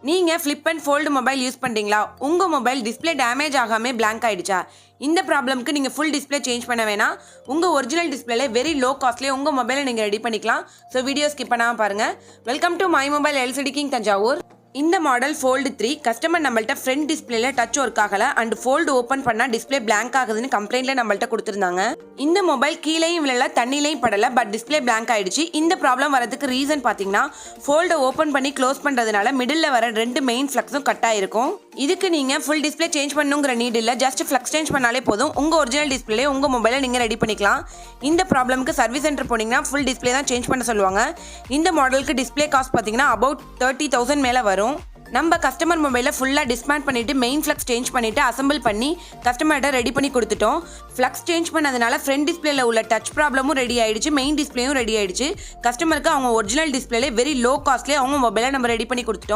நீங்க flip and fold mobile use பண்றீங்களா? உங்க மொபைல் டிஸ்ப்ளே டேமேஜ் ஆகாம பிளாங்க் ஆயிடுச்சா? இந்த ப்ராப்ளம்க்கு நீங்க ஃபுல் டிஸ்ப்ளே சேஞ்ச் பண்ண வேணாம். உங்க ஒரிஜினல் டிஸ்ப்ளேல வெரி லோ காஸ்ட்லயே உங்க மொபைலை நீங்க ரெடி பண்ணிக்கலாம். ஸோ வீடியோ ஸ்கிப் பண்ணாம பாருங்க. Welcome to my mobile LCD king Thanjavur. இந்த மாடல் ஃபோல்டு 3 கஸ்டமர் நம்மள்ட்ட ஃப்ரண்ட் டிஸ்ப்ளேல டச் ஒர்க் ஆகல அண்ட் ஃபோல்டு ஓப்பன் பண்ணா டிஸ்ப்ளே பிளாங்க் ஆகுதுன்னு கம்ப்ளைண்ட்ல நம்மள்ட்ட கொடுத்துருந்தாங்க. இந்த மொபைல் கீழேயும் விழல தண்ணிலையும் படல, பட் டிஸ்ப்ளே பிளாங்க் ஆயிடுச்சு. இந்த ப்ராப்ளம் வரதுக்கு ரீசன் பாத்தீங்கன்னா ஃபோல்டை ஓப்பன் பண்ணி க்ளோஸ் பண்றதுனால மிடில் வர 2 மெயின் ஃப்ளக்ஸும் கட் ஆயிருக்கும். இதுக்கு நீங்க ஃபுல் டிஸ்ப்ளே சேஞ்ச் பண்ணுங்கிற நீட் இல்ல, ஜஸ்ட் ஃப்ளக்ஸ் சேஞ்ச் பண்ணாலே போதும். உங்க ஒரிஜினல் டிஸ்ப்ளே உங்க மொபைலை நீங்க ரெடி பண்ணிக்கலாம். இந்த ப்ராப்ளம்க்கு சர்வீஸ் சென்டர் போனீங்கன்னா ஃபுல் டிஸ்ப்ளே தான் சேஞ்ச் பண்ண சொல்லுவாங்க. இந்த மாடலுக்கு டிஸ்ப்ளே காஸ்ட் பாத்தீங்கன்னா அபவுட் 30,000 மேல வரும். நம்ம கஸ்டமர் மொபைலை ஃபுல்லாக டிஸ்மேண்ட் பண்ணிட்டு மெயின் ஃப்ளக்ஸ் சேஞ்ச் பண்ணிட்டு அசம்பிள் பண்ணி கஸ்டமர்கிட்ட ரெடி பண்ணி கொடுத்துட்டோம். ஃப்ளக்ஸ் சேஞ்ச் பண்ணதுனால ஃப்ரண்ட் டிஸ்பிளேல உள்ள டச் ப்ராப்ளமும் ரெடி ஆயிடுச்சு, மெயின் டிஸ்பிளேயும் ரெடி ஆயிடுச்சு. கஸ்டமருக்கு அவங்க ஒரிஜினல் டிஸ்பிளேல வெரி லோ காஸ்ட்லேயே அவங்க மொபைலை நம்ம ரெடி பண்ணி கொடுத்துட்டோம்.